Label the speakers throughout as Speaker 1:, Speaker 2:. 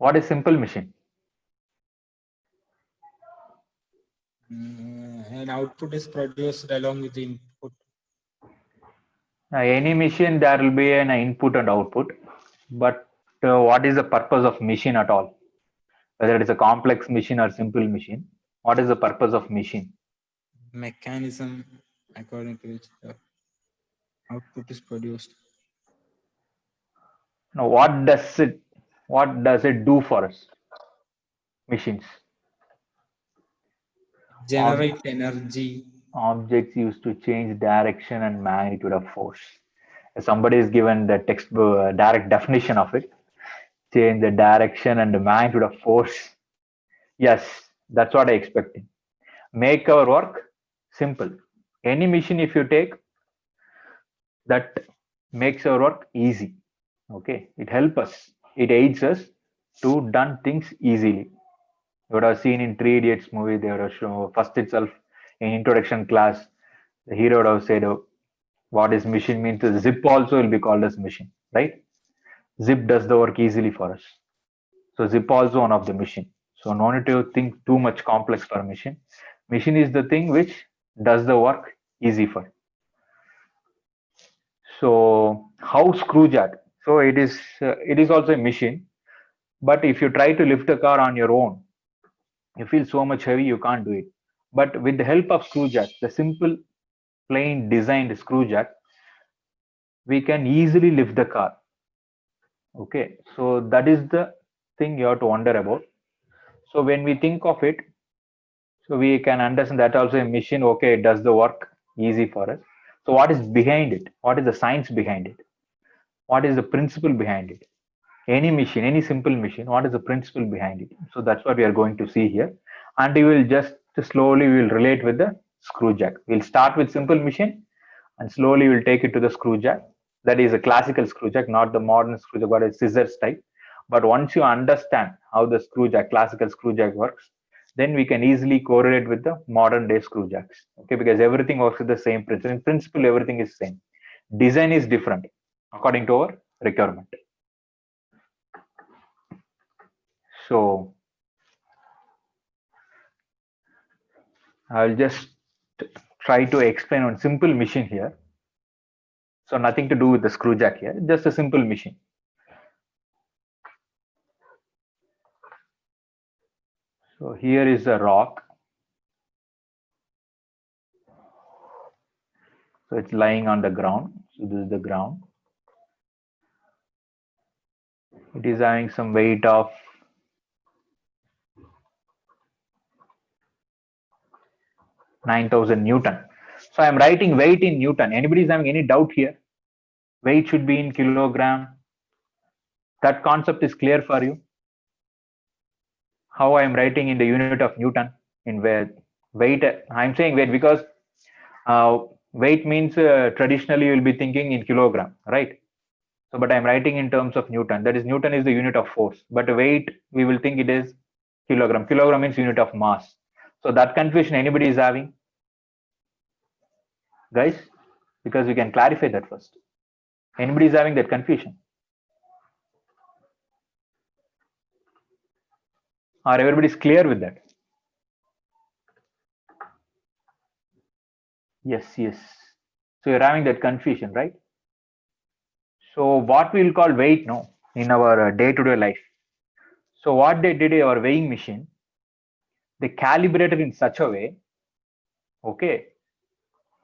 Speaker 1: What is simple machine?
Speaker 2: An output is produced along with the input.
Speaker 1: Any machine, there will be an input and output, but what is the purpose of machine at all? Whether it is a complex machine or simple machine, what is the purpose of machine?
Speaker 2: Mechanism according to which the output is produced.
Speaker 1: Now, what does it do for us? Machines. Ob-
Speaker 2: Generate energy.
Speaker 1: Objects used to change direction and magnitude of force. If somebody is given the textbook direct definition of it, change the direction and the magnitude of force. Yes, that's what I expected. Make our work simple. Any machine, if you take, that makes our work easy. Okay, it helps us, it aids us to done things easily. You would have seen in Three Idiots movie, they would have shown first itself in introduction class, the hero would have said, oh, what is machine means. Zip also will be called as machine, right? Zip does the work easily for us. So zip also one of the machine. So no need to think too much complex for a machine. Machine is the thing which does the work easy for. So how screw jack? So it is also a machine. But if you try to lift a car on your own, you feel so much heavy you can't do it. But with the help of screw jack, the simple plain designed screw jack, we can easily lift the car. Okay, so that is the thing you have to wonder about. So when we think of it, so we can understand that also a machine, okay, it does the work easy for us. So what is behind it? What is the science behind it? What is the principle behind it? Any machine, any simple machine, what is the principle behind it? So that's what we are going to see here. And we will just slowly we will relate with the screw jack. We'll start with simple machine and slowly we'll take it to the screw jack. That is a classical screw jack, not the modern screw jack, but a scissors type. But once you understand how the screw jack, classical screw jack works, then we can easily correlate with the modern day screw jacks. Okay, because everything works with the same principle. In principle, everything is same. Design is different according to our requirement. So I'll just try to explain on simple machine here. So nothing to do with the screw jack here, just a simple machine. So here is a rock. So it's lying on the ground. So this is the ground. It is having some weight of 9,000 Newton. So I'm writing weight in Newton. Anybody is having any doubt here? Weight should be in kilogram. That concept is clear for you. How I am writing in the unit of Newton in weight. I'm saying weight because weight means traditionally you will be thinking in kilogram, right? So, but I'm writing in terms of Newton. That is, Newton is the unit of force. But weight, we will think it is kilogram. Kilogram means unit of mass. So that confusion anybody is having, guys, because we can clarify that first. Anybody is having that confusion, or everybody is clear with that? Yes, yes. So you're having that confusion, right? So what we'll call weight, no, in our day-to-day life. So what they did, our weighing machine, they calibrated in such a way, okay,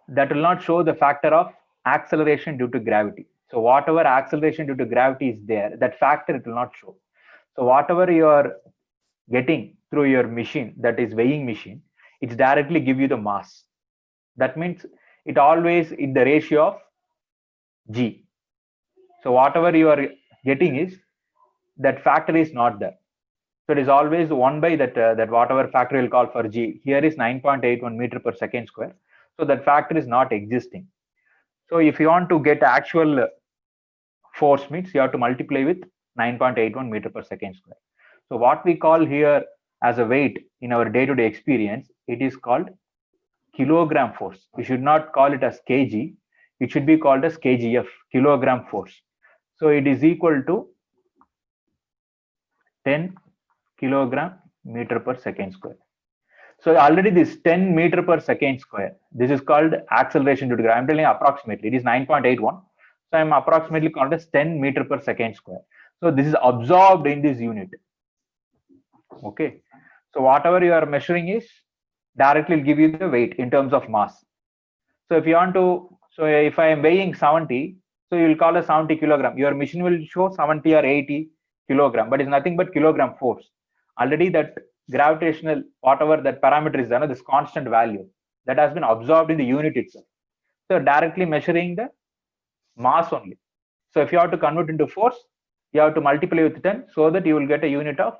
Speaker 1: that will not show the factor of acceleration due to gravity. So whatever acceleration due to gravity is there, that factor it will not show. So whatever you are getting through your machine, that is weighing machine, it's directly give you the mass. That means it always in the ratio of G. So whatever you are getting is that factor is not there. So it is always 1 by that whatever factor you will call for G. Here is 9.81 meter per second square. So that factor is not existing. So if you want to get actual force means you have to multiply with 9.81 meter per second square. So what we call here as a weight in our day-to-day experience, it is called kilogram force. We should not call it as kg. It should be called as kgf, kilogram force. So it is equal to 10 kilogram meter per second square. So already this 10 meter per second square, this is called acceleration due to gravity. I'm telling you approximately, it is 9.81. So I'm approximately called as 10 meter per second square. So this is absorbed in this unit. Okay. So whatever you are measuring is directly will give you the weight in terms of mass. So if you want to, so if I am weighing 70, so you will call a 70 kilogram. Your machine will show 70 or 80 kilogram, but it's nothing but kilogram force. Already that gravitational, whatever that parameter is there, this constant value that has been absorbed in the unit itself. So directly measuring the mass only. So if you have to convert into force, you have to multiply with 10 so that you will get a unit of,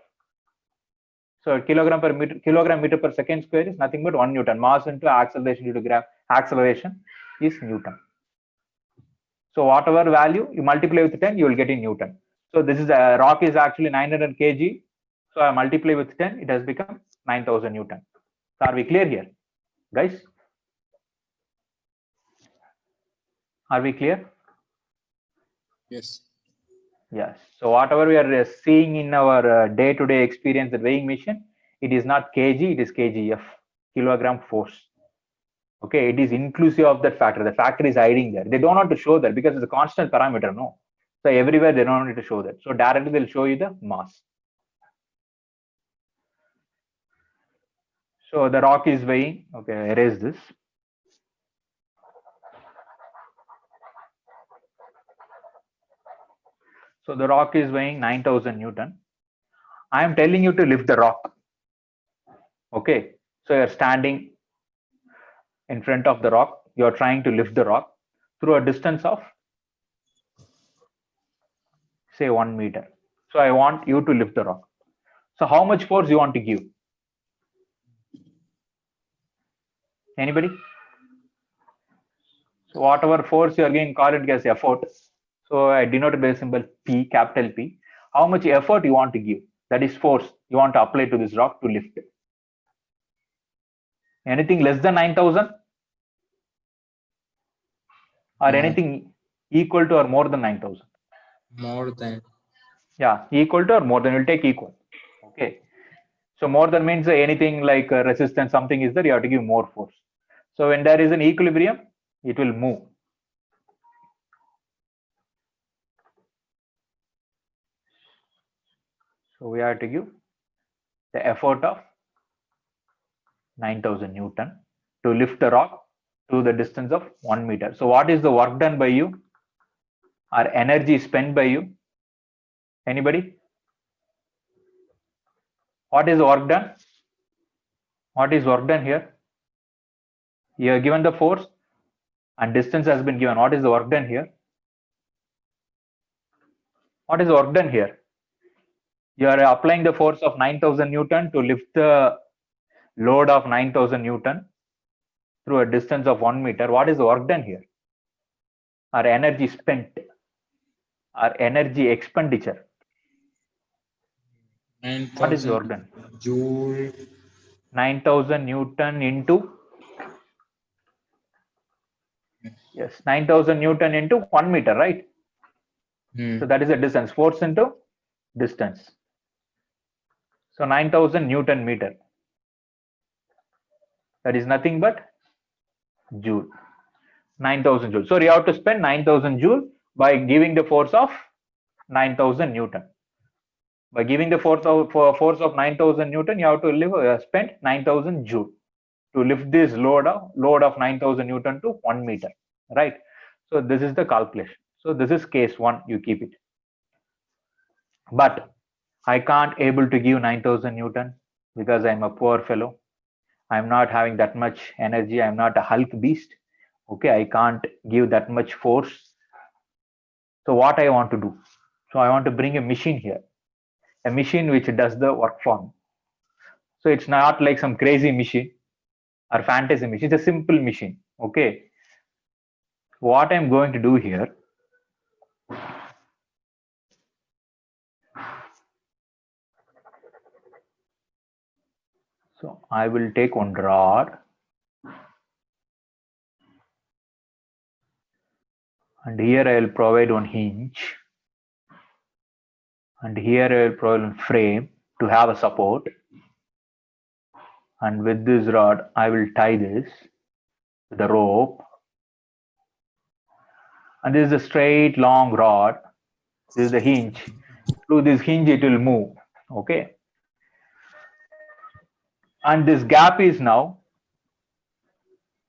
Speaker 1: so kilogram meter per second square is nothing but 1 Newton. Mass into acceleration due to acceleration is Newton. So whatever value you multiply with 10, you will get in Newton. So this is a rock is actually 900 kg. So I multiply with 10, it has become 9,000 Newton. So are we clear here, guys? Are we clear?
Speaker 2: Yes.
Speaker 1: Yes. So whatever we are seeing in our day-to-day experience, the weighing machine, it is not kg, it is kgf, kilogram force. Okay, it is inclusive of that factor. The factor is hiding there. They don't want to show that because it's a constant parameter, no. So everywhere they don't want to show that. So directly they'll show you the mass. So the rock is weighing. Okay, erase this. So the rock is weighing 9,000 Newton. I am telling you to lift the rock. Okay, so you're standing in front of the rock. You're trying to lift the rock through a distance of, say, 1 meter. So I want you to lift the rock. So how much force you want to give? Anybody? So whatever force you are giving, call it as effort. So I denote by the symbol P, capital P. How much effort you want to give? That is force you want to apply to this rock to lift it. Anything less than 9,000? Or
Speaker 2: No.
Speaker 1: anything equal to or more than 9,000?
Speaker 2: More than.
Speaker 1: Yeah, equal to or more than, will take equal. Okay. So more than means anything like resistance, something is there, you have to give more force. So when there is an equilibrium, it will move. So we have to give the effort of 9,000 Newton to lift the rock to the distance of 1 meter. So what is the work done by you? Or energy spent by you? Anybody? What is the work done? What is work done here? You are given the force and distance has been given. What is the work done here? What is the work done here? You are applying the force of 9,000 Newton to lift the load of 9,000 Newton through a distance of 1 meter. What is the work done here? Or energy spent? Or energy expenditure? What is the work
Speaker 2: 9,000
Speaker 1: done?
Speaker 2: joule.
Speaker 1: 9,000 Newton into, yes, 9,000 Newton into 1 meter, right? So that is the distance, force into distance. So 9,000 Newton meter. That is nothing but joule. 9,000 joule. So you have to spend 9,000 joule by giving the force of 9,000 Newton. By giving the force of 9,000 Newton, you have to spend 9,000 joule to lift this load of 9,000 Newton to 1 meter, right? So this is the calculation. So this is case one, you keep it. But I can't able to give 9,000 Newton because I'm a poor fellow. I'm not having that much energy. I'm not a Hulk beast. Okay, I can't give that much force. So what I want to do? So I want to bring a machine here, a machine which does the work for me. So it's not like some crazy machine or fantasy machine. It's a simple machine. Okay. What I'm going to do here, so I will take one rod and here I will provide one hinge and here I will provide a frame to have a support, and with this rod I will tie this to the rope, and this is a straight long rod. This is the hinge. Through this hinge it will move. Okay, and this gap is now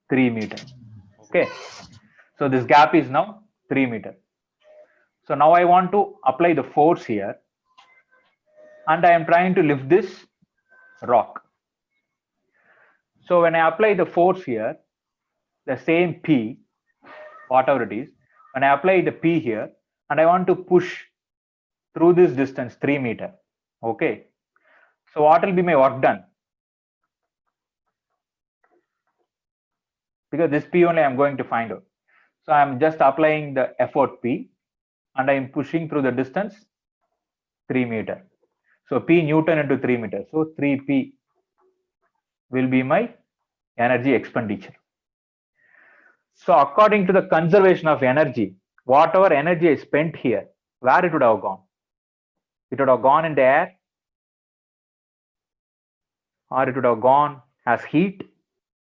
Speaker 1: 3 meter. Okay, so this gap is now 3 meter. So now I want to apply the force here, and I am trying to lift this rock. So when I apply the force here, the same P, whatever it is, when I apply the P here, and I want to push through this distance 3 meter. Okay, so what will be my work done? Because this P only I am going to find out. So I am just applying the effort P, and I am pushing through the distance 3 meter. So P Newton into 3 meter. So 3P will be my energy expenditure. So according to the conservation of energy, whatever energy I spent here, where it would have gone? It would have gone in the air, or it would have gone as heat.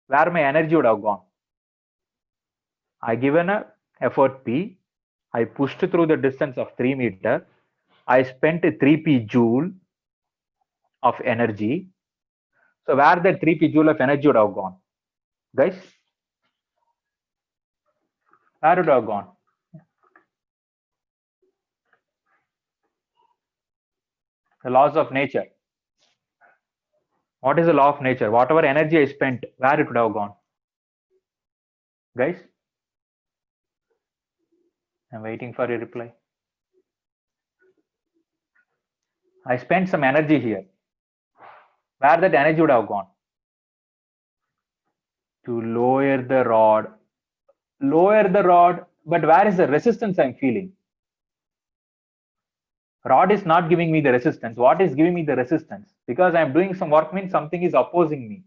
Speaker 1: Where my energy would have gone? I given a effort P, I pushed through the distance of 3 meter, I spent 3P joule of energy. So where that 3P joule of energy would have gone? Guys, where would have gone? The laws of nature. What is the law of nature? Whatever energy I spent, where it would have gone? Guys, I'm waiting for your reply. I spent some energy here. Where that energy would have gone? To lower the rod. Lower the rod, but where is the resistance I'm feeling? Rod is not giving me the resistance. What is giving me the resistance? Because I'm doing some work means something is opposing me.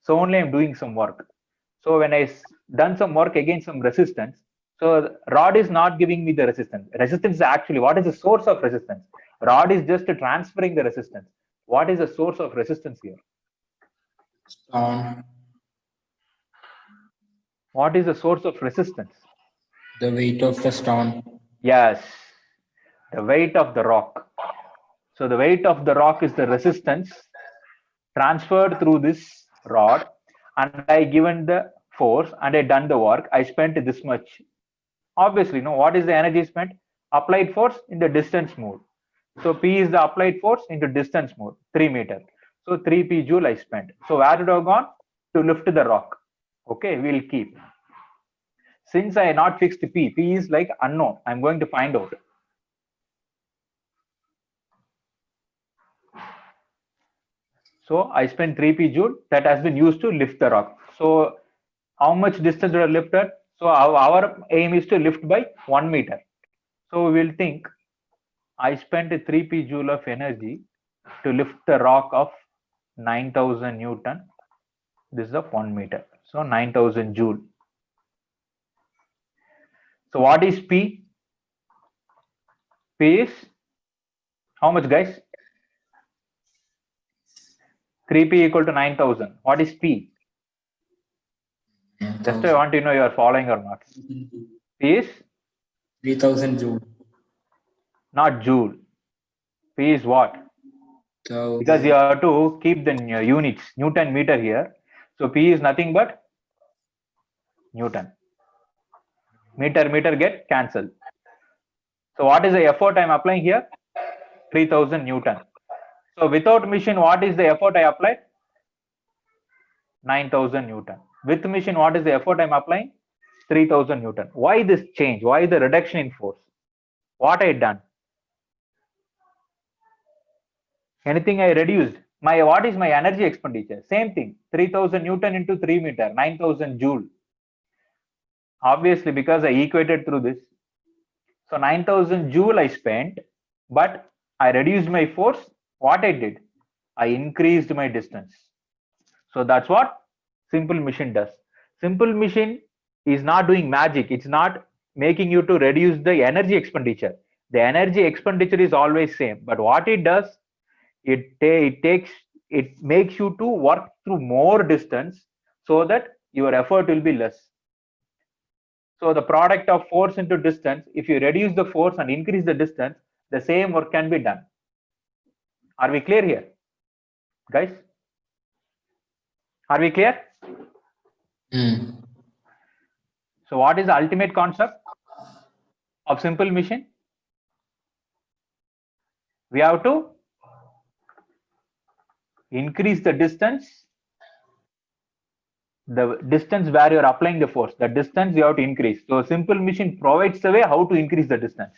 Speaker 1: So only I'm doing some work. So when I done some work against some resistance, so rod is not giving me the resistance. Resistance is actually, what is the source of resistance? Rod is just transferring the resistance. What is the source of resistance here?
Speaker 2: Stone.
Speaker 1: What is the source of resistance?
Speaker 2: The weight of the stone.
Speaker 1: Yes, the weight of the rock. So the weight of the rock is the resistance transferred through this rod, and I given the force and I done the work. I spent this much. Obviously, no, what is the energy spent? Applied force in the distance mode. So P is the applied force into distance mode, 3 meter. So 3P joule I spent. So where would have gone? To lift the rock. Okay, we'll keep. Since I not fixed P is like unknown. I'm going to find out. So I spent 3P joule that has been used to lift the rock. So how much distance would I lifted? So our aim is to lift by 1 meter. So we will think I spent 3P joule of energy to lift the rock of 9,000 Newton. This is of 1 meter. So 9,000 joule. So what is P? P is how much, guys? 3P equal to 9,000. What is P? Just I want to know you are following or not. P is
Speaker 2: 3,000 joule.
Speaker 1: not joule. P is what?
Speaker 2: So
Speaker 1: Because you have to keep the units, Newton meter here. So P is nothing but Newton. Meter get cancelled. So what is the effort I'm applying here? 3,000 Newton. So without machine, what is the effort I applied? 9,000 Newton. With machine, what is the effort I'm applying? 3,000 Newton. Why this change? Why the reduction in force? What I done? Anything I reduced? What is my energy expenditure? Same thing. 3,000 Newton into 3 meter, 9,000 joule. Obviously, because I equated through this. So 9,000 joule I spent, but I reduced my force. What I did? I increased my distance. So that's what simple machine does. Simple machine is not doing magic. It's not making you to reduce the energy expenditure, The energy expenditure is always same, but what it does, it makes you to work through more distance so that your effort will be less. So the product of force into distance, if you reduce the force and increase the distance, the same work can be done. Are we clear here, guys? Are we clear? So what is the ultimate concept of simple machine? We have to increase the distance, the distance where you're applying the force, the distance you have to increase. So simple machine provides the way how to increase the distance.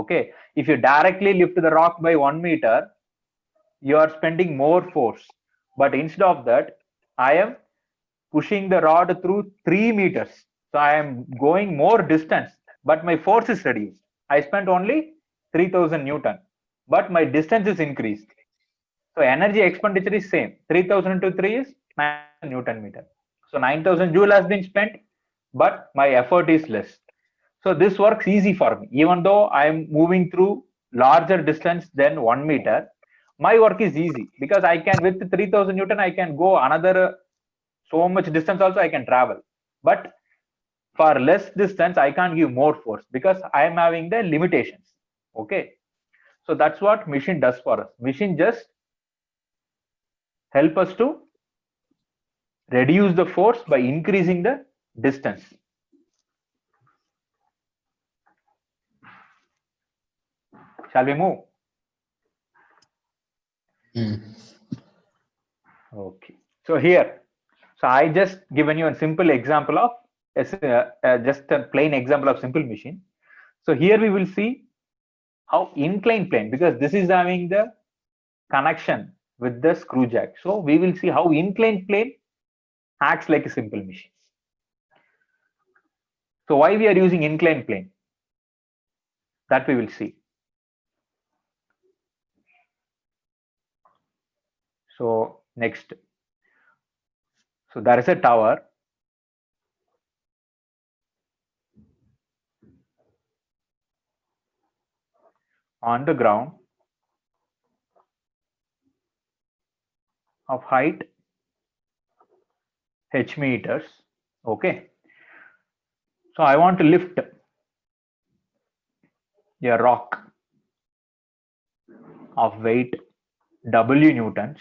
Speaker 1: Okay, if you directly lift the rock by 1 meter, you are spending more force, but instead of that, I am pushing the rod through 3 meters, so I am going more distance, but my force is reduced. I spent only 3000 newton, but my distance is increased. So energy expenditure is same. 3000 into 3 is 9 newton meter. So 9000 joule has been spent, but my effort is less. So this works easy for me. Even though I am moving through larger distance than 1 meter, my work is easy because I can, with 3000 newton, I can go another so much distance also I can travel. But for less distance, I can't give more force because I am having the limitations. Okay. So that's what machine does for us. Machine just help us to reduce the force by increasing the distance. Shall we move? Okay. So here, so I just given you a simple example of just a plain example of simple machine. So here we will see how inclined plane, because this is having the connection with the screw jack. So we will see how inclined plane acts like a simple machine. So why we are using inclined plane? That we will see. So next. So there is a tower. On the ground of height h meters. Okay. So I want to lift a rock of weight W newtons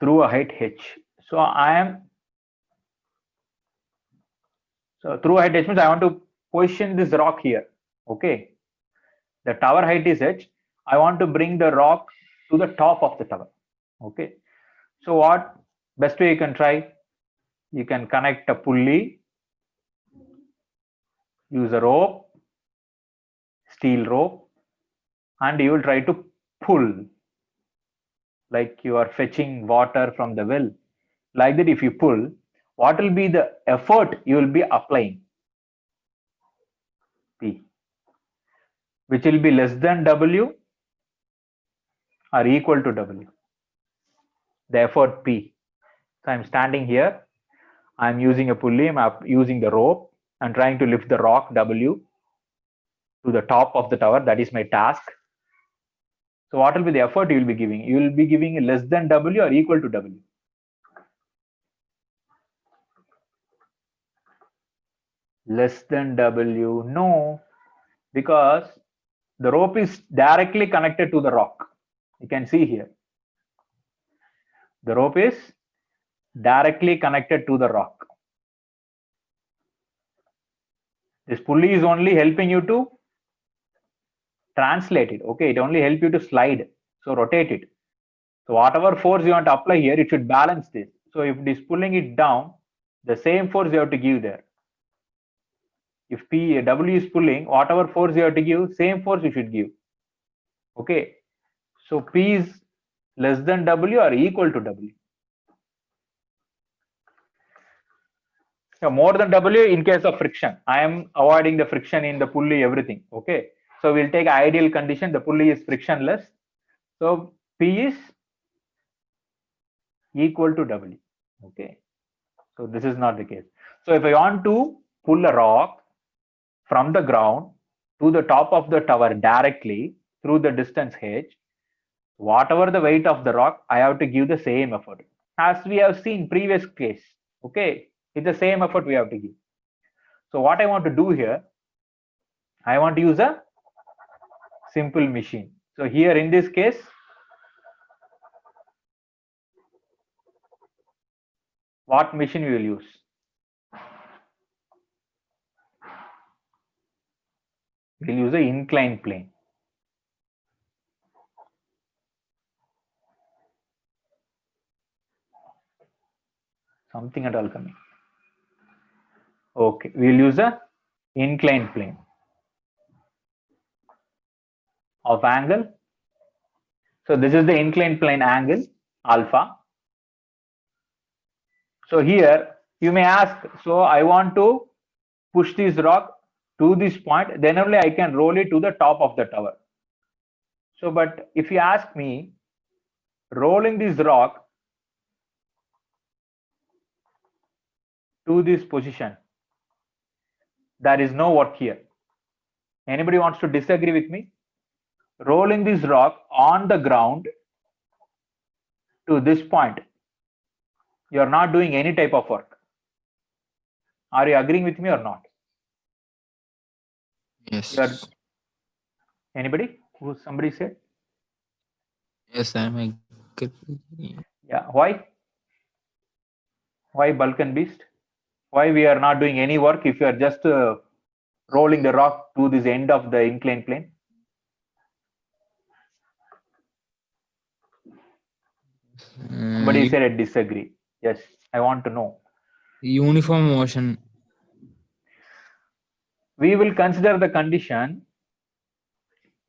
Speaker 1: through a height h. So through a height h means I want to position this rock here. Okay. The tower height is h. I want to bring the rock to the top of the tower. Okay. So what best way you can try? You can connect a pulley, use a rope, steel rope, and you will try to pull like you are fetching water from the well. Like that, if you pull, what will be the effort you will be applying? P, which will be less than W or equal to W. The effort P. So I'm standing here. I'm using a pulley. I'm using the rope. I'm trying to lift the rock W to the top of the tower. That is my task. So what will be the effort you will be giving? You will be giving less than W or equal to W. Less than W, no, because the rope is directly connected to the rock. You can see here. The rope is directly connected to the rock. This pulley is only helping you to translate it. Okay, it only helps you to slide. So rotate it. So whatever force you want to apply here, it should balance this. So if it is pulling it down, the same force you have to give there. If W is pulling, whatever force you have to give, same force you should give. Okay. So P is less than W or equal to W. So more than W in case of friction. I am avoiding the friction in the pulley, everything. Okay. So we'll take ideal condition. The pulley is frictionless. So P is equal to W. Okay. So this is not the case. So if I want to pull a rock from the ground to the top of the tower directly through the distance h, whatever the weight of the rock, I have to give the same effort. As we have seen previous case, okay, it's the same effort we have to give. So what I want to do here, I want to use a simple machine. So here in this case, what machine we will use? We'll use an inclined plane. Something at all coming. Okay, we'll use a inclined plane of angle. So this is the inclined plane angle alpha. So here you may ask, so I want to push this rock to this point, then only I can roll it to the top of the tower. So, but if you ask me, rolling this rock to this position, there is no work here. Anybody wants to disagree with me? Rolling this rock on the ground to this point, you are not doing any type of work. Are you agreeing with me or not?
Speaker 3: Yes.
Speaker 1: Anybody? Who somebody said?
Speaker 3: Yes, I'm agree.
Speaker 1: Yeah. Why? Why bulk and beast? Why we are not doing any work if you are just rolling the rock to this end of the inclined plane? Somebody said I disagree. Yes, I want to know.
Speaker 3: Uniform motion.
Speaker 1: We will consider the condition.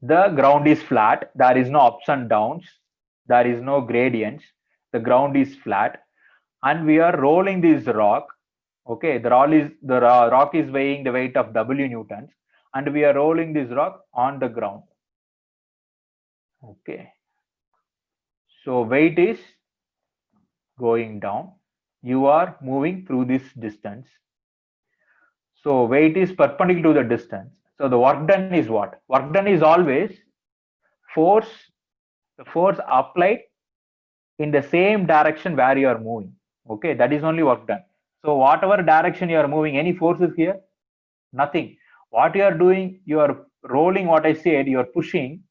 Speaker 1: The ground is flat. There is no ups and downs. There is no gradients. The ground is flat, and we are rolling this rock. Okay, the rock is weighing the weight of W newtons, and we are rolling this rock on the ground. Okay, so weight is going down. You are moving through this distance. So weight is perpendicular to the distance. So the work done is what? Work done is always force, the force applied in the same direction where you are moving. Okay, that is only work done. So whatever direction you are moving, any forces here? Nothing. What you are doing, you are rolling what I said, you are pushing,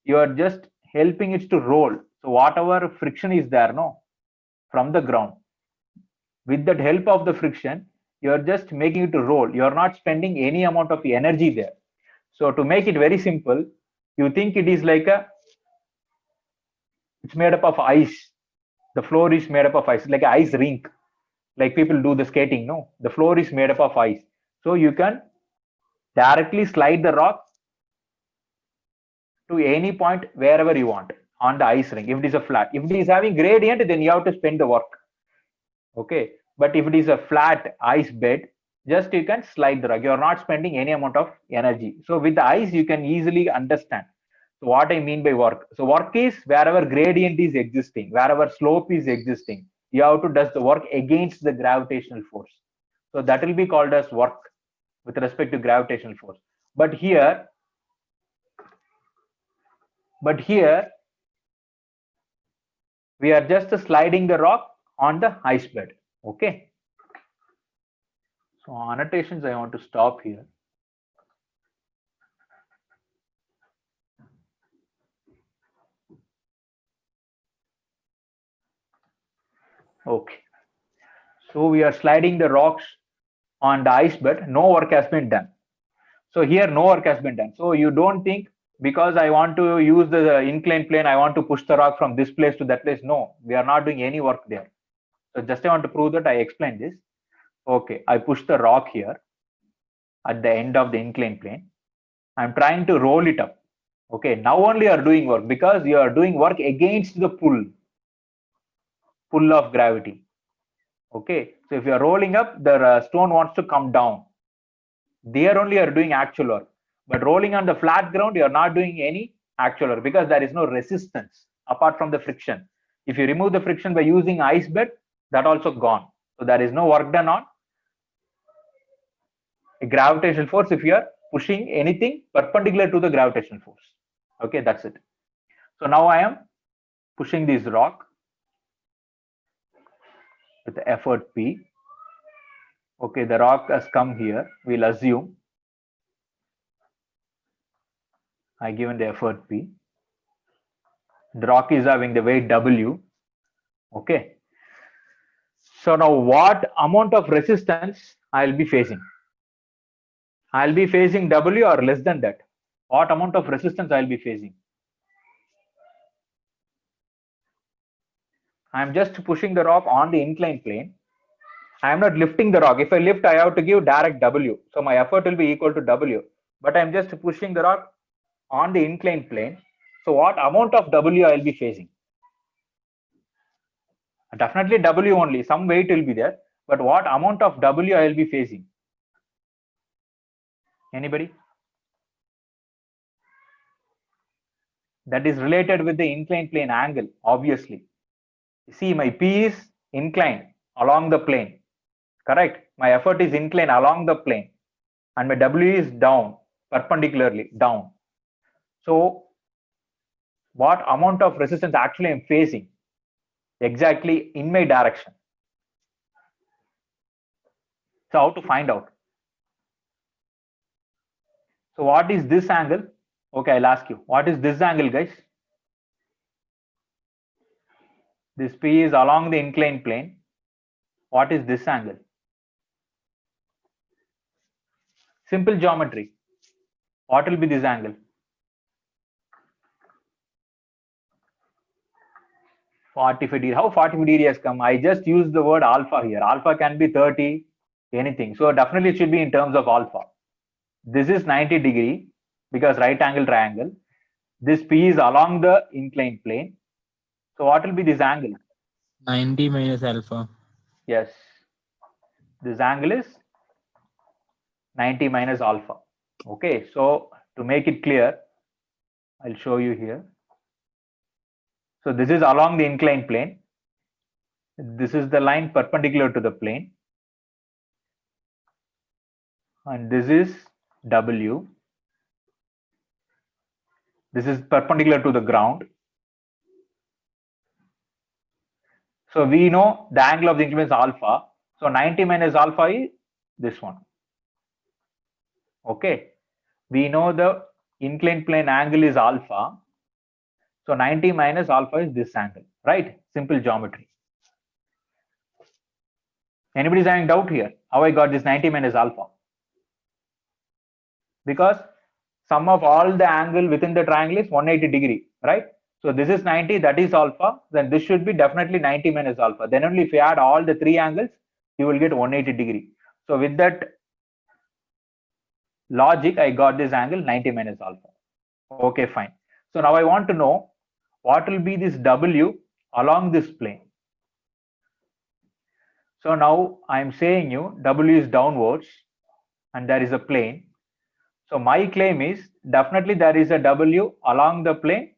Speaker 1: you are just helping it to roll. So whatever friction is there, no, from the ground, with that help of the friction, you are just making it to roll. You are not spending any amount of energy there. So to make it very simple, you think it is like it's made up of ice. The floor is made up of ice, like an ice rink, like people do the skating. No, the floor is made up of ice. So you can directly slide the rock to any point wherever you want on the ice rink. If it is a flat, if it is having gradient, then you have to spend the work. Okay, but if it is a flat ice bed, just you can slide the rock. You are not spending any amount of energy. So with the ice, you can easily understand. So what I mean by work. So work is wherever gradient is existing, wherever slope is existing, you have to do the work against the gravitational force. So that will be called as work with respect to gravitational force. But here we are just sliding the rock on the ice bed. Okay. So annotations, I want to stop here. Okay. So we are sliding the rocks on the ice bed. No work has been done. So here no work has been done. So you don't think because I want to use the inclined plane, I want to push the rock from this place to that place. No, we are not doing any work there. So just I want to prove that I explained this. Okay, I push the rock here at the end of the inclined plane. I'm trying to roll it up. Okay, now only you are doing work because you are doing work against the pull of gravity. Okay, so if you are rolling up, the stone wants to come down. There only you are doing actual work. But rolling on the flat ground, you are not doing any actual work because there is no resistance apart from the friction. If you remove the friction by using ice bed, that also gone. So there is no work done on a gravitational force if you are pushing anything perpendicular to the gravitational force. Okay, that's it. So now I am pushing this rock with the effort P. Okay, the rock has come here. We'll assume I given the effort P. The rock is having the weight W. Okay. So now what amount of resistance I'll be facing? I'll be facing W or less than that. What amount of resistance I'll be facing? I'm just pushing the rock on the inclined plane. I'm not lifting the rock. If I lift, I have to give direct W. So my effort will be equal to W. But I'm just pushing the rock on the inclined plane. So what amount of W I'll be facing? Definitely W only. Some weight will be there. But what amount of W I'll be facing? Anybody? That is related with the inclined plane angle, obviously. See, my P is inclined along the plane. Correct? My effort is inclined along the plane. And my W is down, perpendicularly down. So what amount of resistance actually I'm facing? Exactly in my direction. So how to find out? So what is this angle? Okay, I'll ask you. What is this angle, guys? This P is along the inclined plane. What is this angle? Simple geometry. What will be this angle? 45 degree. How 45 degree has come? I just used the word alpha here. Alpha can be 30, anything. So definitely it should be in terms of alpha. This is 90 degree because right angle triangle. This P is along the inclined plane. So what will be this angle?
Speaker 3: 90 minus alpha.
Speaker 1: Yes. This angle is 90 minus alpha. Okay. So to make it clear, I'll show you here. So this is along the inclined plane. This is the line perpendicular to the plane. And this is W. This is perpendicular to the ground. So we know the angle of the increment is alpha. So 90 minus alpha is this one. Okay. We know the inclined plane angle is alpha. So 90 minus alpha is this angle, right? Simple geometry. Anybody's having doubt here? How I got this 90 minus alpha? Because sum of all the angle within the triangle is 180 degree, right? So this is 90, that is alpha. Then this should be definitely 90 minus alpha. Then only if you add all the three angles, you will get 180 degree. So with that logic, I got this angle 90 minus alpha. Okay, fine. So now I want to know what will be this W along this plane. So now I'm saying you W is downwards and there is a plane. So my claim is definitely there is a W along the plane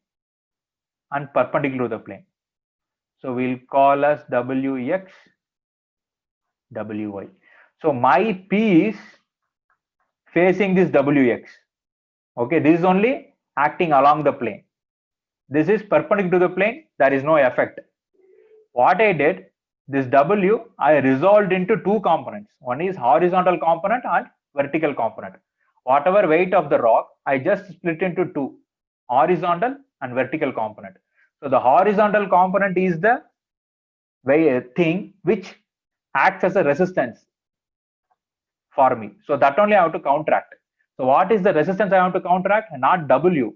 Speaker 1: and perpendicular to the plane. So we'll call as WX, WY. So my P is facing this WX. Okay, this is only acting along the plane. This is perpendicular to the plane. There is no effect. What I did, this W I resolved into two components. One is horizontal component and vertical component. Whatever weight of the rock, I just split into two, horizontal and vertical component. So the horizontal component is the thing which acts as a resistance for me. So that only I have to counteract. So what is the resistance I have to counteract? Not W,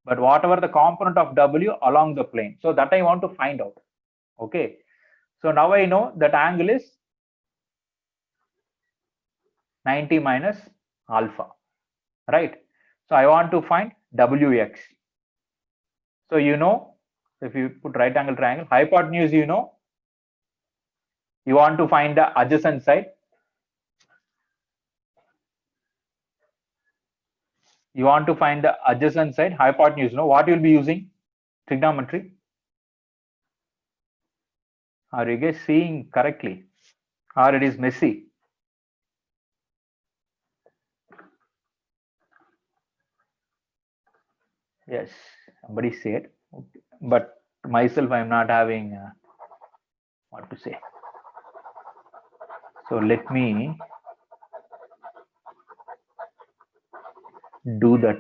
Speaker 1: but whatever the component of W along the plane. So that I want to find out. Okay. So now I know that angle is 90 minus alpha, right? So I want to find WX. So you know, if you put right angle triangle, hypotenuse, you know, you want to find the adjacent side. You want to find the adjacent side, hypotenuse, you know, what you'll be using? Trigonometry. Are you guys seeing correctly? Or it is messy? Yes, somebody said, okay. But myself, I'm not having what to say. So let me do that.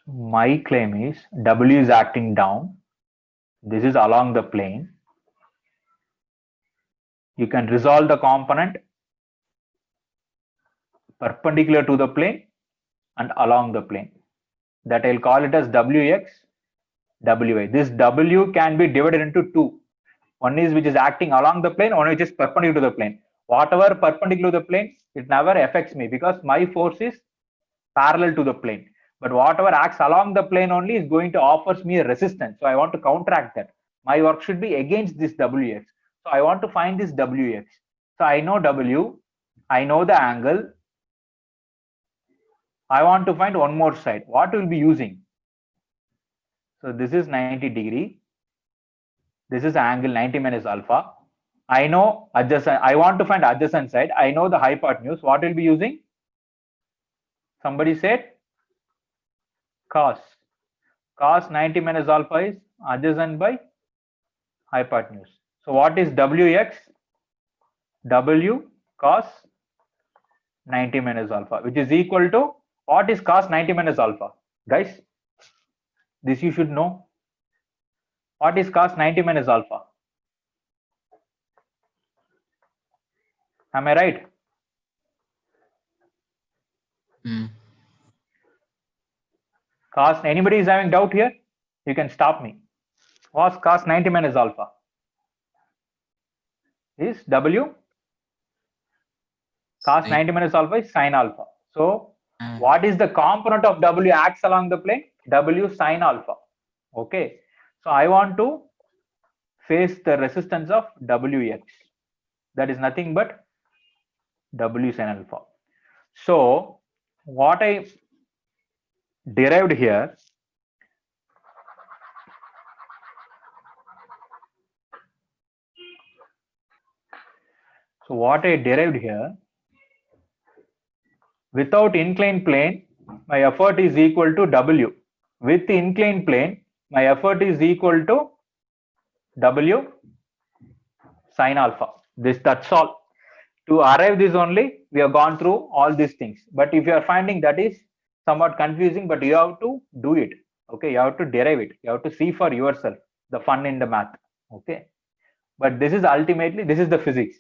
Speaker 1: My claim is W is acting down. This is along the plane. You can resolve the component perpendicular to the plane and along the plane. That I'll call it as Wx, Wy. This W can be divided into two. One is which is acting along the plane, one which is perpendicular to the plane. Whatever perpendicular to the plane, it never affects me because my force is parallel to the plane. But whatever acts along the plane only is going to offers me a resistance. So I want to counteract that. My work should be against this Wx. So I want to find this Wx. So I know W, I know the angle. I want to find one more side. What will be using? So this is 90 degree. This is angle 90 minus alpha. I know adjacent. I want to find adjacent side. I know the hypotenuse. What will be using? Somebody said cos. Cos 90 minus alpha is adjacent by hypotenuse. So what is Wx? W cos 90 minus alpha, which is equal to what is cos 90 minus alpha? Guys, this you should know. What is cos 90 minus alpha? Am I right? Cos, anybody is having doubt here? You can stop me. What's cos 90 minus alpha? Is W. Cos 90 minus alpha is sine alpha. So what is the component of W acts along the plane? W sine alpha. Okay. So I want to face the resistance of Wx. That is nothing but W sine alpha. So what I derived here, without inclined plane, my effort is equal to W. With the inclined plane, my effort is equal to W sine alpha. That's all. To arrive this only, we have gone through all these things. But if you are finding that is somewhat confusing, but you have to do it. Okay, you have to derive it. You have to see for yourself the fun in the math. Okay, but this is ultimately, this is the physics.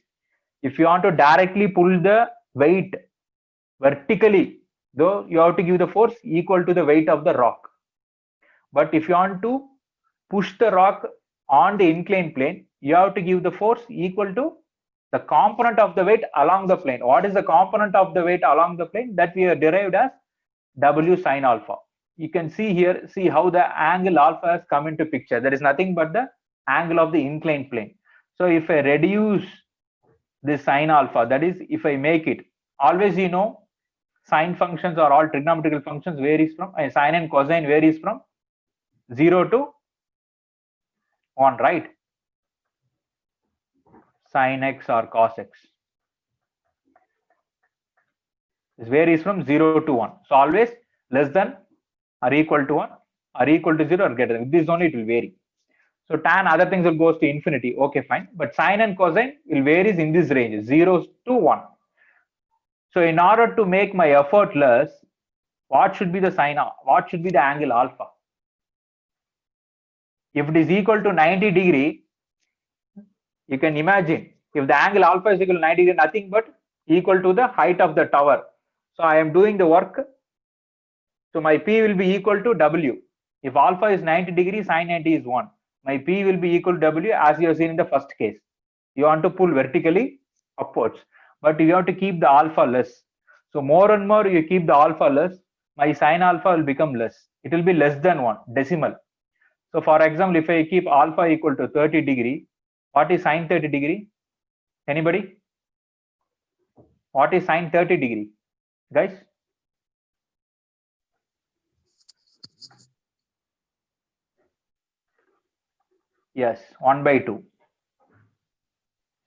Speaker 1: If you want to directly pull the weight vertically, though, you have to give the force equal to the weight of the rock. But if you want to push the rock on the inclined plane, you have to give the force equal to the component of the weight along the plane. What is the component of the weight along the plane? That we have derived as W sine alpha. You can see here, see how the angle alpha has come into picture. That is nothing but the angle of the inclined plane. So if I reduce this sine alpha, that is, if I make it, always you know, sine functions are all trigonometrical functions, varies from, sine and cosine varies from 0 to 1, right? Sin x or cos x. This varies from 0 to 1. So always less than or equal to 1 or equal to 0 or greater than. With this only it will vary. So tan, other things will goes to infinity. Okay, fine. But sine and cosine will varies in this range, 0 to 1. So in order to make my effort less, what should be the sine? What should be the angle alpha? If it is equal to 90 degree, you can imagine if the angle alpha is equal to 90 degree, nothing but equal to the height of the tower. So I am doing the work. So my P will be equal to W. If alpha is 90 degrees, sine 90 is 1. My P will be equal to W as you have seen in the first case. You want to pull vertically upwards, but you have to keep the alpha less. So more and more you keep the alpha less, my sine alpha will become less. It will be less than 1, decimal. So for example, if I keep alpha equal to 30 degree, what is sine 30 degree? Anybody? What is sine 30 degree? Guys? Yes, 1/2.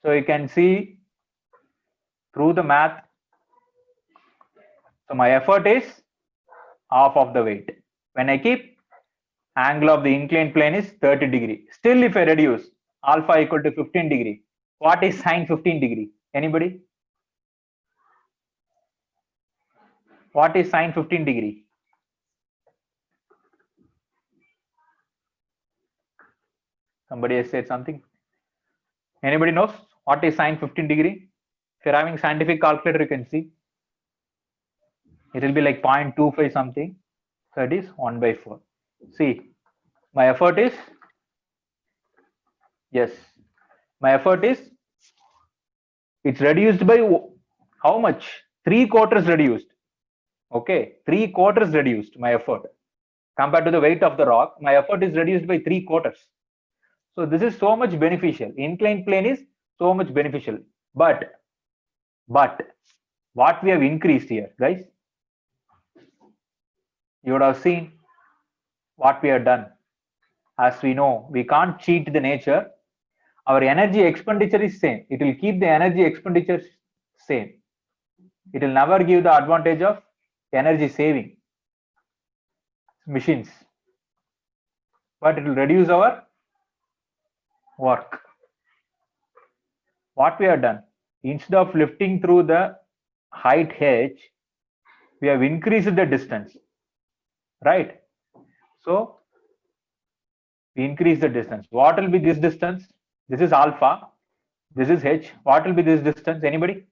Speaker 1: So you can see through the math, So my effort is half of the weight. When I keep angle of the inclined plane is 30 degree. Still, if I reduce alpha equal to 15 degree, what is sine 15 degree? Anybody? What is sine 15 degree? Somebody has said something. Anybody knows what is sine 15 degree? If you're having scientific calculator, you can see it will be like 0.25 something. So it is 1 by 4. See, my effort is, yes, my effort is, it's reduced by how much? 3/4 reduced. Okay, 3/4 reduced my effort. Compared to the weight of the rock, my effort is reduced by 3/4. So this is so much beneficial. Inclined plane is so much beneficial. But what we have increased here, guys, you would have seen what we have done. As we know, we can't cheat the nature. Our energy expenditure is same. It will keep the energy expenditure same. It will never give the advantage of energy saving machines, but it will reduce our work. What we have done, instead of lifting through the height h, we have increased the distance, right? So we increase the distance. What will be this distance? This is alpha, this is h. What will be this distance? Anybody?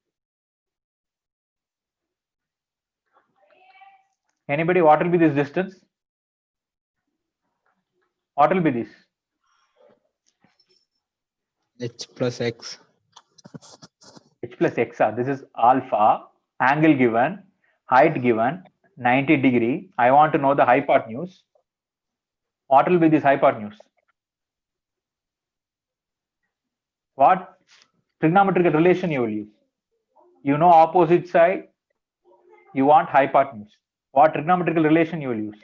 Speaker 1: Anybody? What will be this distance? What will be this?
Speaker 3: H plus X.
Speaker 1: H plus x. This is alpha, angle given, height given, 90 degree. I want to know the hypotenuse. What will be this hypotenuse? What trigonometrical relation you will use? You know opposite side, you want hypotenuse. What trigonometrical relation you will use?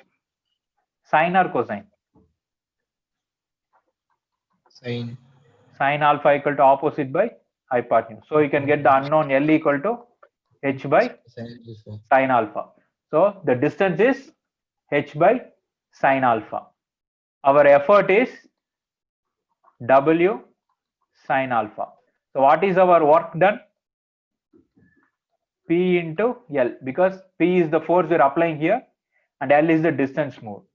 Speaker 1: Sine or cosine?
Speaker 3: Sine.
Speaker 1: Sine alpha equal to opposite by hypotenuse. So you can get the unknown L equal to h by sine alpha. So the distance is h by sine alpha. Our effort is W sine alpha. So what is our work done? P into L, because P is the force we are applying here and L is the distance moved.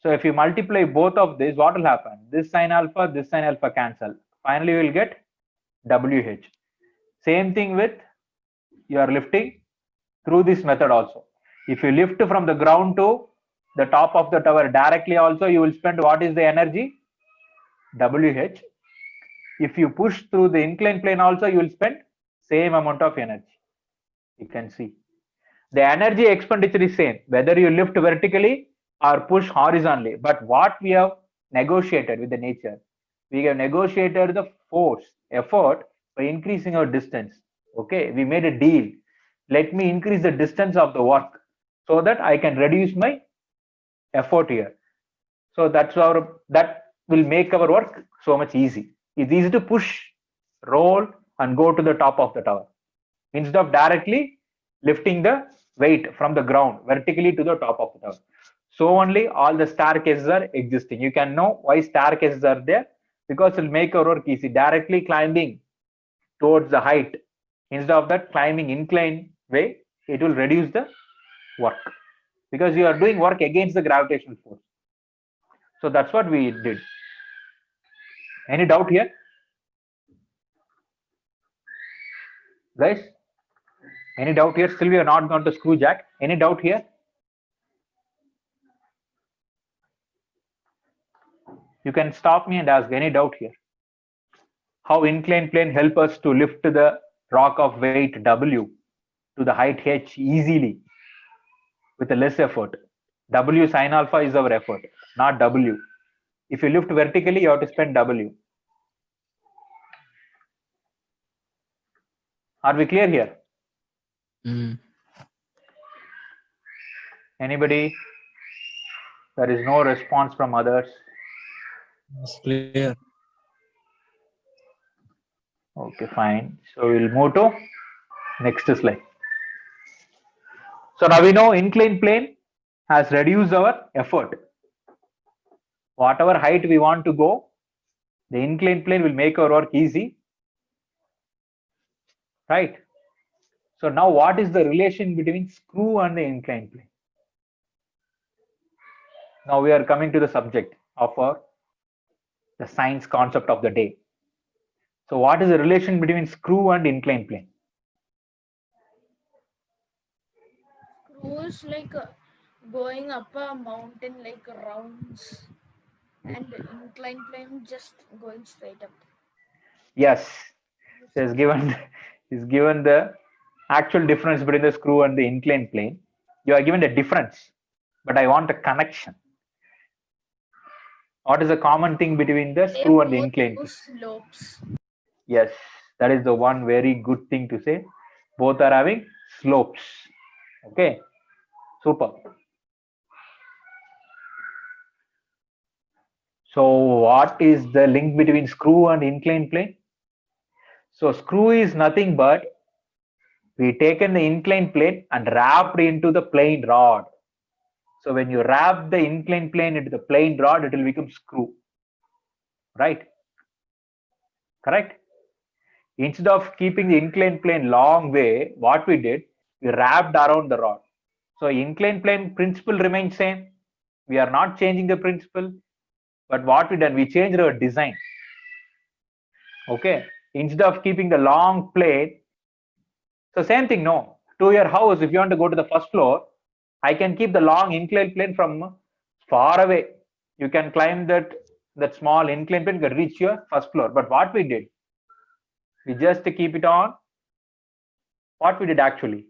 Speaker 1: So if you multiply both of these, what will happen? This sine alpha cancel. Finally, you will get WH. Same thing with you are lifting through this method also. If you lift from the ground to the top of the tower directly also, you will spend what is the energy? WH. If you push through the inclined plane also, you will spend same amount of energy. You can see the energy expenditure is same whether you lift vertically or push horizontally. But what we have negotiated with the nature, we have negotiated the force, effort by increasing our distance. Okay, we made a deal. Let me increase the distance of the work so that I can reduce my effort here. So that will make our work so much easy. It's easy to push, roll, and go to the top of the tower instead of directly lifting the weight from the ground vertically to the top of the tower. So only all the staircases are existing. You can know why staircases are there, because it will make our work easy. Directly climbing towards the height instead of that climbing incline way, it will reduce the work because you are doing work against the gravitational force. So that's what we did. Any doubt here, guys? Any doubt here? Still we are not gone to screw jack. Any doubt here? You can stop me and ask any doubt here. How inclined plane help us to lift the rock of weight W to the height h easily with a less effort. W sine alpha is our effort, not W. If you lift vertically, you have to spend W. Are we clear here? Anybody? There is no response from others.
Speaker 3: It's clear.
Speaker 1: Okay, fine. So we'll move to next slide. So now we know inclined plane has reduced our effort. Whatever height we want to go, the inclined plane will make our work easy, right? So now what is the relation between screw and the inclined plane? Now we are coming to the subject of the science concept of the day. So what is the relation between screw and inclined plane?
Speaker 4: Screw is like going up a mountain like rounds, and inclined plane just going straight up.
Speaker 1: Yes, so is given is given the actual difference between the screw and the inclined plane. You are given the difference, but I want a connection. What is the common thing between the
Speaker 4: They
Speaker 1: screw and the
Speaker 4: both
Speaker 1: inclined
Speaker 4: do
Speaker 1: plane?
Speaker 4: slopes.
Speaker 1: Yes, that is the one very good thing to say. Both are having slopes. Okay, super. So what is the link between screw and inclined plane? So screw is nothing but we taken the inclined plane and wrapped into the plain rod. So when you wrap the inclined plane into the plain rod, it will become screw. Right? Correct? Instead of keeping the inclined plane long way, what we did, we wrapped around the rod. So inclined plane principle remains same. We are not changing the principle, but what we done, we changed our design. Okay, instead of keeping the long plane, so same thing. No, to your house, if you want to go to the first floor, I can keep the long inclined plane from far away. You can climb that small inclined plane, can reach your first floor. But what we did, we just keep it on. What we did actually,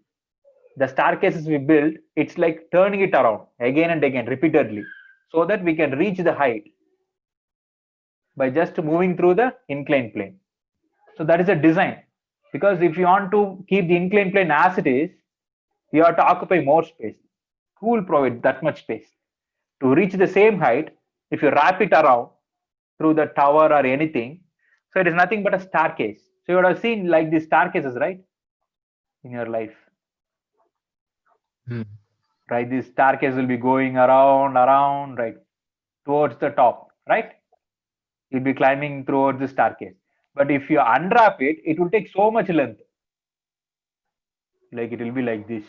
Speaker 1: the staircases we built, it's like turning it around again and again repeatedly, so that we can reach the height by just moving through the inclined plane. So that is a design, because if you want to keep the inclined plane as it is, you have to occupy more space. Who will provide that much space? To reach the same height, if you wrap it around through the tower or anything, so it is nothing but a staircase. So you would have seen like these staircases, right? In your life,
Speaker 3: Hmm.
Speaker 1: right? This staircase will be going around, right? Towards the top, right? You'll be climbing towards the staircase. But if you unwrap it, it will take so much length. Like it will be like this.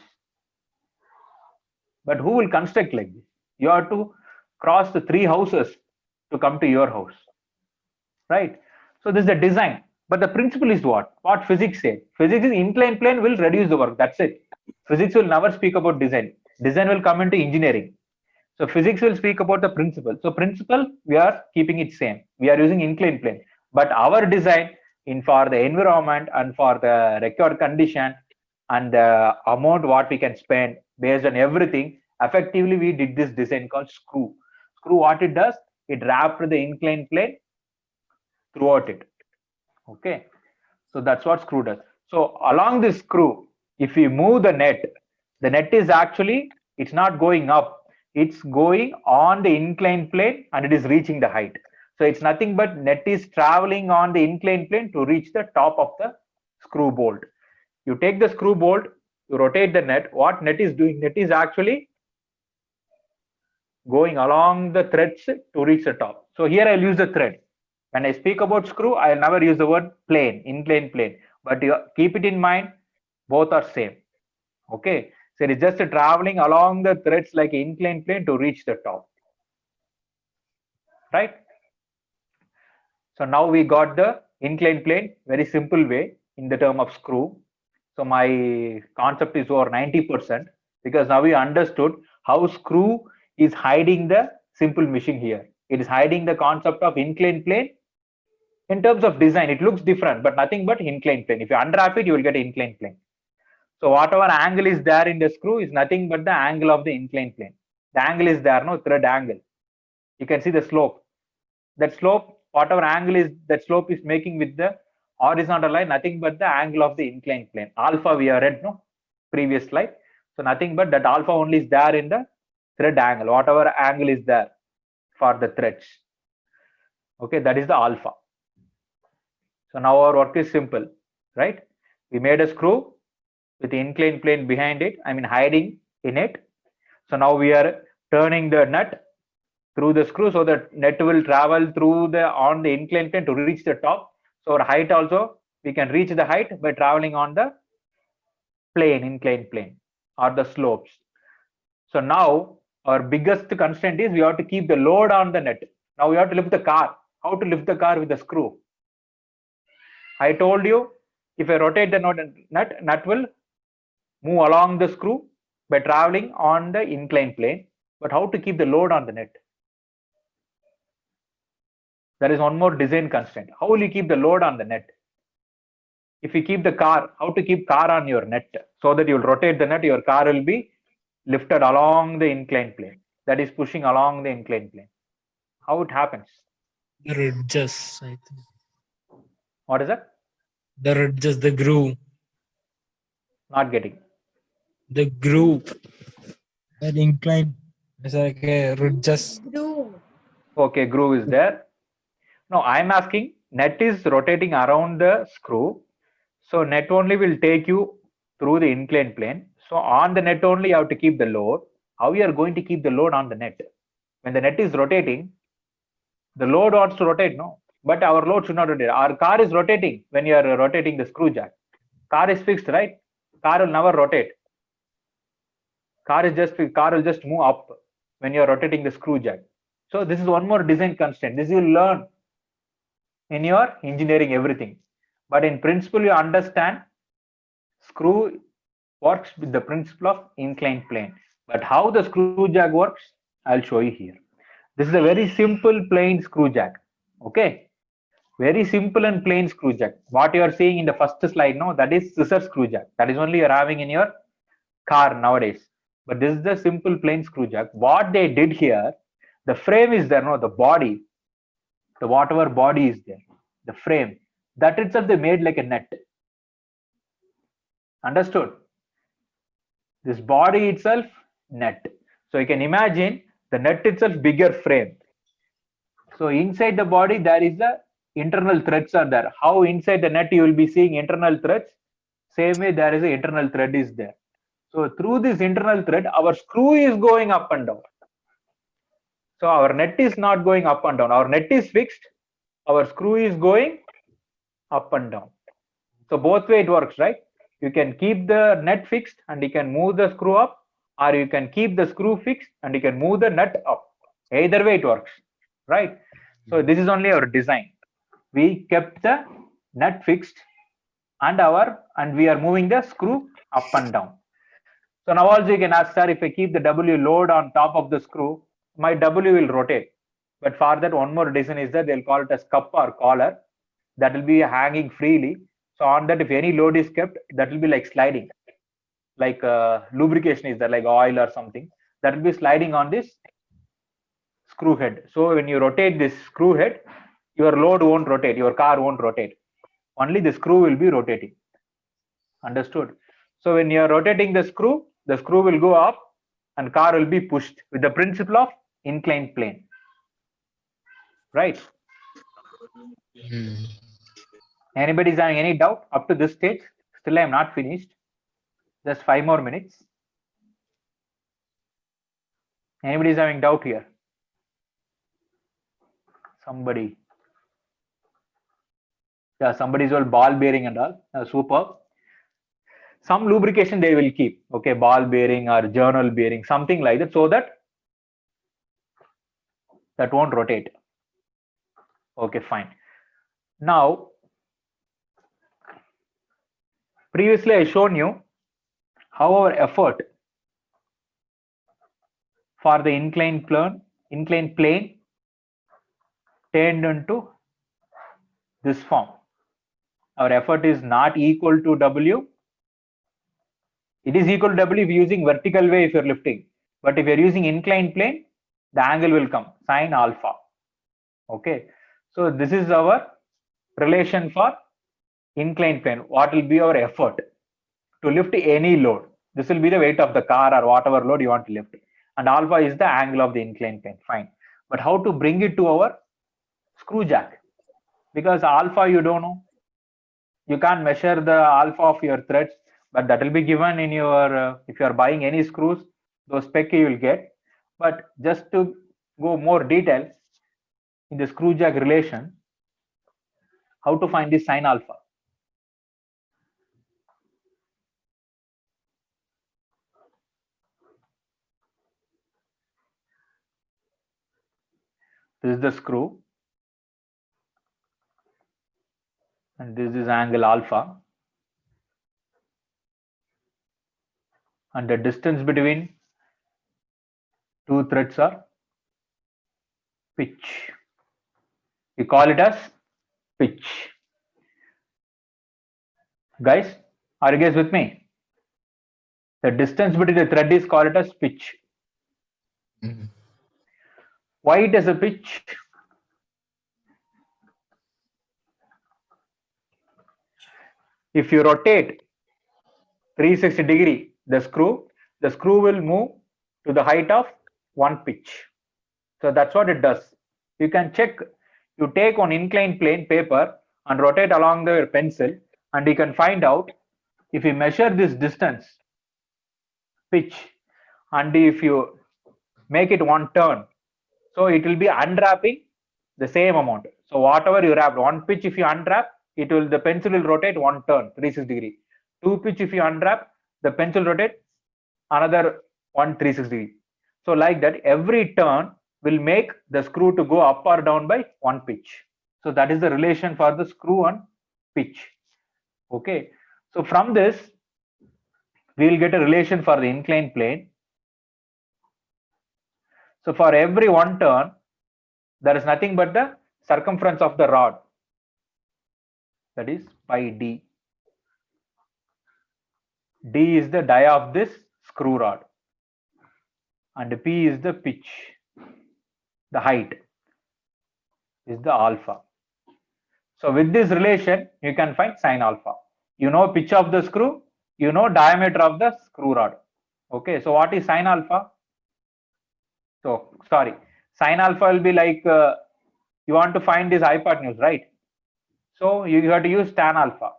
Speaker 1: But who will construct like this? You have to cross the 3 houses to come to your house, right? So this is the design. But the principle is what? What physics say? Physics is inclined plane will reduce the work. That's it. Physics will never speak about design. Design will come into engineering. So physics will speak about the principle. So principle, we are keeping it same. We are using inclined plane. But our design in for the environment and for the required condition and the amount what we can spend based on everything, effectively we did this design called screw. Screw, what it does, it wrapped the inclined plane throughout it. Okay, so that's what screw does. So along this screw, if we move the net is actually, it's not going up, it's going on the inclined plane and it is reaching the height. So it's nothing but net is traveling on the inclined plane to reach the top of the screw bolt. You take the screw bolt, you rotate the net. What net is doing? Net is actually going along the threads to reach the top. So here I'll use the thread. When I speak about screw, I'll never use the word plane, inclined plane. But you keep it in mind, both are same. Okay, so it is just traveling along the threads like inclined plane to reach the top. Right? So now we got the inclined plane, very simple way in the term of screw. So my concept is over 90% because now we understood how screw is hiding the simple machine here. It is hiding the concept of inclined plane. In terms of design, it looks different, but nothing but inclined plane. If you unwrap it, you will get inclined plane. So whatever angle is there in the screw is nothing but the angle of the inclined plane. The angle is there, no thread angle. You can see the slope. That slope, whatever angle is that slope is making with the horizontal line, nothing but the angle of the inclined plane. Alpha we have read, no, previous slide. So nothing but that alpha only is there in the thread angle, whatever angle is there for the threads. Okay, that is the alpha. So now our work is simple, right? We made a screw with the inclined plane behind it, I mean hiding in it. So now we are turning the nut through the screw, so that net will travel through the on the inclined plane to reach the top. So our height also, we can reach the height by traveling on the plane, inclined plane, or the slopes. So now our biggest constraint is we have to keep the load on the net. Now we have to lift the car. How to lift the car with the screw? I told you, if I rotate the nut will move along the screw by traveling on the inclined plane. But how to keep the load on the net? There is one more design constraint. How will you keep the load on the net? If you keep the car, how to keep car on your net so that you will rotate the net, your car will be lifted along the inclined plane. That is pushing along the inclined plane. How it happens?
Speaker 3: The ridges, I think.
Speaker 1: What is that?
Speaker 3: The ridges, the groove.
Speaker 1: Not getting.
Speaker 3: The groove. That incline. It's like a ridges.
Speaker 4: Groove.
Speaker 1: Okay, groove is there. No, I'm asking, net is rotating around the screw. So net only will take you through the inclined plane. So on the net only you have to keep the load. How you are going to keep the load on the net? When the net is rotating, the load wants to rotate, no? But our load should not rotate. Our car is rotating when you are rotating the screw jack. Car is fixed, right? Car will never rotate. Car will just move up when you are rotating the screw jack. So this is one more design constraint. This you will learn in your engineering everything. But in principle, you understand screw works with the principle of inclined plane. But how the screw jack works, I'll show you here. This is a very simple plain screw jack. Okay. Very simple and plain screw jack. What you are seeing in the first slide, no, that is scissor screw jack. That is only you're having in your car nowadays. But this is the simple plain screw jack. What they did here, the frame is there, no, the body, the whatever body is there, the frame, that itself they made like a net. Understood? This body itself, net. So you can imagine the net itself bigger frame. So inside the body, there is the internal threads are there. How inside the net you will be seeing internal threads, same way there is an internal thread is there. So through this internal thread, our screw is going up and down. So our net is not going up and down. Our net is fixed. Our screw is going up and down. So both way it works, right? You can keep the net fixed and you can move the screw up, or you can keep the screw fixed and you can move the nut up. Either way it works, right? So this is only our design. We kept the nut fixed and we are moving the screw up and down. So now also you can ask, sir, if I keep the W load on top of the screw, my W will rotate. But for that, one more design is that they'll call it as cup or collar. That will be hanging freely. So on that, if any load is kept, that will be like sliding. Like lubrication is there, like oil or something. That will be sliding on this screw head. So when you rotate this screw head, your load won't rotate, your car won't rotate. Only the screw will be rotating. Understood? So when you are rotating the screw will go up and car will be pushed with the principle of inclined plane. Right? Anybody is having any doubt up to this stage? Still I am not finished. Just 5 more minutes. Anybody is having doubt here? Somebody. Yeah, somebody's all ball bearing and all. Superb. Some lubrication they will keep. Okay, ball bearing or journal bearing, something like that, so that won't rotate. Okay, fine. Now, previously I shown you how our effort for the inclined plane turned into this form. Our effort is not equal to W. It is equal to W if using vertical way if you're lifting. But if you're using inclined plane, the angle will come, sine alpha. Okay. So this is our relation for inclined plane. What will be our effort to lift any load? This will be the weight of the car or whatever load you want to lift. And alpha is the angle of the inclined plane. Fine. But how to bring it to our screw jack? Because alpha you don't know. You can't measure the alpha of your threads. but that will be given in your if you are buying any screws, those spec you will get. But just to go more detail in the screw jack relation, how to find this sine alpha. This is the screw and this is angle alpha, and the distance between two threads are pitch. We call it as pitch. Guys, are you guys with me? The distance between the thread is called as pitch.
Speaker 2: Mhm.
Speaker 1: Why it is a pitch? If you rotate 360 degree the screw will move to the height of one pitch. So that's what it does. You can check, you take on inclined plane paper and rotate along the pencil, and you can find out if you measure this distance, pitch, and if you make it one turn, so it will be unwrapping the same amount. So whatever you wrap, one pitch if you unwrap, it will, the pencil will rotate one turn 360 degree. Two pitch if you unwrap, the pencil rotate another 360 degree. So like that, every turn will make the screw to go up or down by one pitch. So that is the relation for the screw and pitch. Okay. So from this, we will get a relation for the inclined plane. So for every one turn, there is nothing but the circumference of the rod, that is pi d. D is the dia of this screw rod and P is the pitch, the height is the alpha. So with this relation, you can find sine alpha. You know pitch of the screw, you know diameter of the screw rod. Okay, so what is sine alpha? So sorry, sine alpha will be like you want to find this hypotenuse, right? So you have to use tan alpha.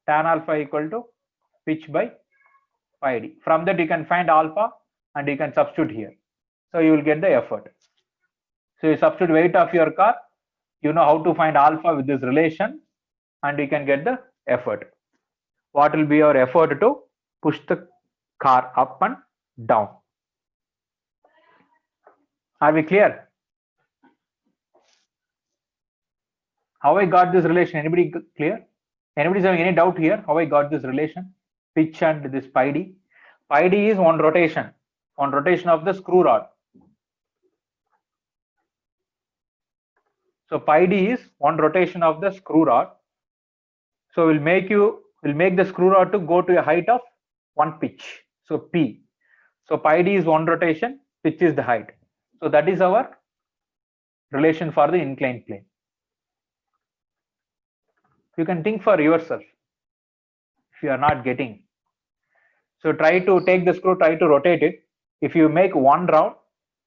Speaker 1: Tan alpha equal to pitch by pi d. From that you can find alpha and you can substitute here. So you will get the effort. So you substitute weight of your car, you know how to find alpha with this relation, and you can get the effort. What will be your effort to push the car up and down? Are we clear? How I got this relation? Anybody clear? Anybody having any doubt here? How I got this relation? Pitch and this pi d. Pi d is one rotation of the screw rod. So pi d is one rotation of the screw rod. So will make the screw rod to go to a height of one pitch. So P. So pi d is one rotation, pitch is the height. So that is our relation for the inclined plane. You can think for yourself if you are not getting. So try to take the screw, try to rotate it. If you make one round,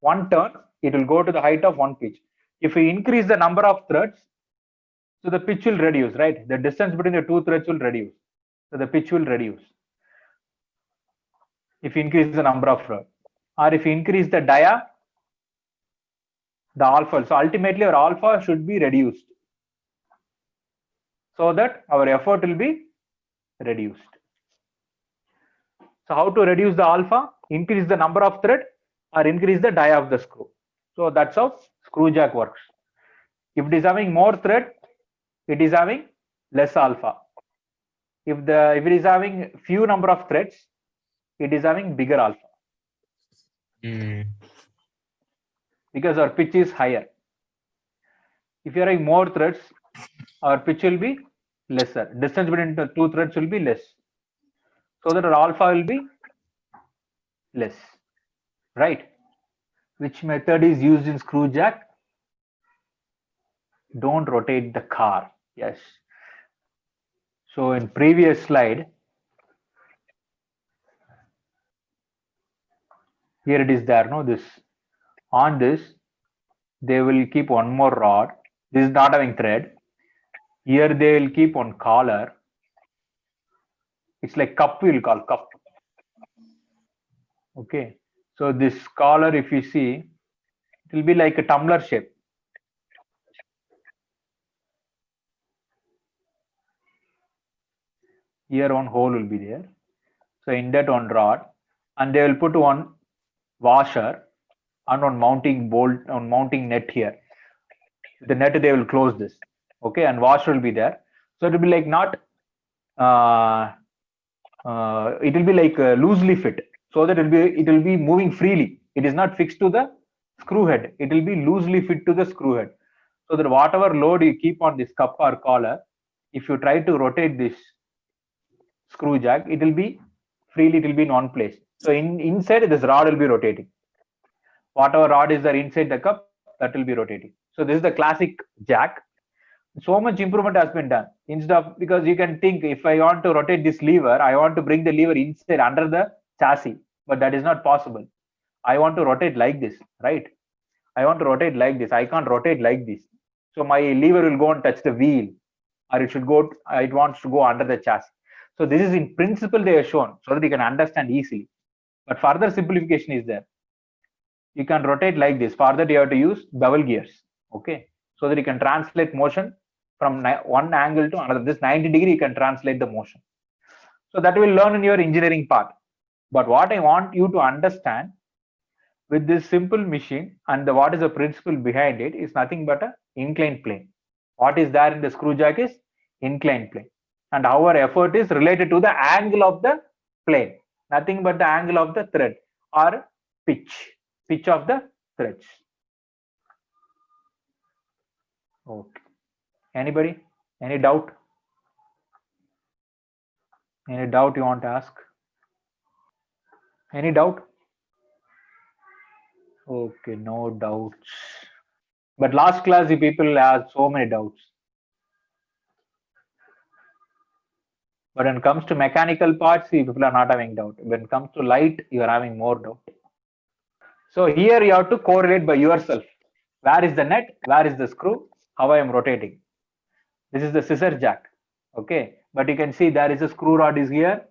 Speaker 1: one turn, it will go to the height of one pitch. If you increase the number of threads, so the pitch will reduce, right? The distance between the two threads will reduce. So the pitch will reduce. If you increase the number of threads, or if you increase the dia, the alpha. So ultimately our alpha should be reduced, so that our effort will be reduced. So how to reduce the alpha? Increase the number of thread or increase the dia of the screw. So that's how screw jack works. If it is having more thread, it is having less alpha. If it is having few number of threads, it is having bigger alpha. Because our pitch is higher. If you are having more threads, our pitch will be lesser. Distance between the two threads will be less. So that our alpha will be less. Right? Which method is used in screw jack? Don't rotate the car. Yes. So in previous slide, here it is there, no, this. On this, they will keep one more rod. This is not having thread. Here they will keep one collar. It's like cup, we'll call cup. Okay. So this collar, if you see, it will be like a tumbler shape. Here one hole will be there. So in that one rod, and they will put one washer and one mounting bolt, on mounting net here. The net they will close this. Okay, and washer will be there. So it will be like not it will be like loosely fit, so that it will be moving freely. It is not fixed to the screw head. It will be loosely fit to the screw head, so that whatever load you keep on this cup or collar, if you try to rotate this screw jack, it will be freely. It will be in one place. So inside this rod will be rotating. Whatever rod is there inside the cup, that will be rotating. So this is the classic jack. So much improvement has been done. Instead of, because you can think, if I want to rotate this lever, I want to bring the lever inside under the chassis, but that is not possible. I want to rotate like this, right? I want to rotate like this. I can't rotate like this. So my lever will go and touch the wheel, or it wants to go under the chassis. So this is in principle they are shown so that you can understand easily. But further simplification is there. You can rotate like this. For that you have to use bevel gears. Okay, so that you can translate motion from one angle to another. This 90-degree you can translate the motion. So that will learn in your engineering part. But what I want you to understand with this simple machine and what is the principle behind it is nothing but a inclined plane. What is there in the screw jack is inclined plane, and our effort is related to the angle of the plane, nothing but the angle of the thread or pitch of the threads. Okay, anybody, any doubt you want to ask? Any doubt? Okay, no doubts. But last class, the people had so many doubts. But when it comes to mechanical parts, the people are not having doubt. When it comes to light, you are having more doubt. So here you have to correlate by yourself. Where is the net? Where is the screw? How I am rotating? This is the scissor jack. Okay, but you can see there is a screw rod is here,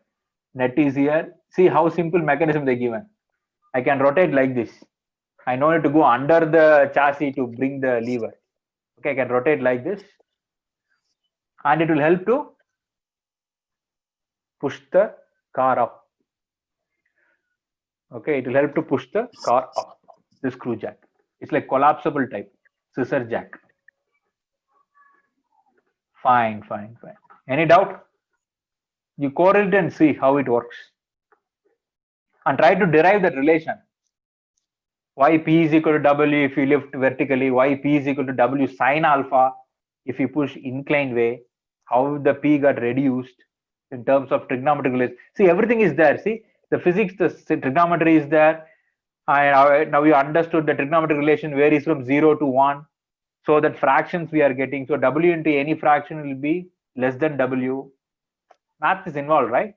Speaker 1: net is here. See how simple mechanism they given. I can rotate like this. I know it to go under the chassis to bring the lever. Okay, I can rotate like this, and it will help to push the car up. Okay, it will help to push the car up. The screw jack. It's like collapsible type scissor jack. Fine. Any doubt? You correlate and see how it works, and try to derive that relation. Y P is equal to W if you lift vertically. Y P is equal to W sine alpha if you push inclined way. How the P got reduced in terms of trigonometric relation. See, everything is there. See, the physics, the trigonometry is there. And now you understood the trigonometric relation varies from 0 to 1. So that fractions we are getting. So W into any fraction will be less than W. Math is involved, right?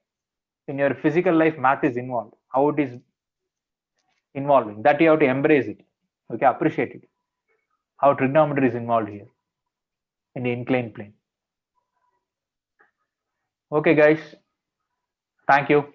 Speaker 1: In your physical life, math is involved. How it is involving, that you have to embrace it. Okay, appreciate it. How trigonometry is involved here in the inclined plane. Okay, guys. Thank you.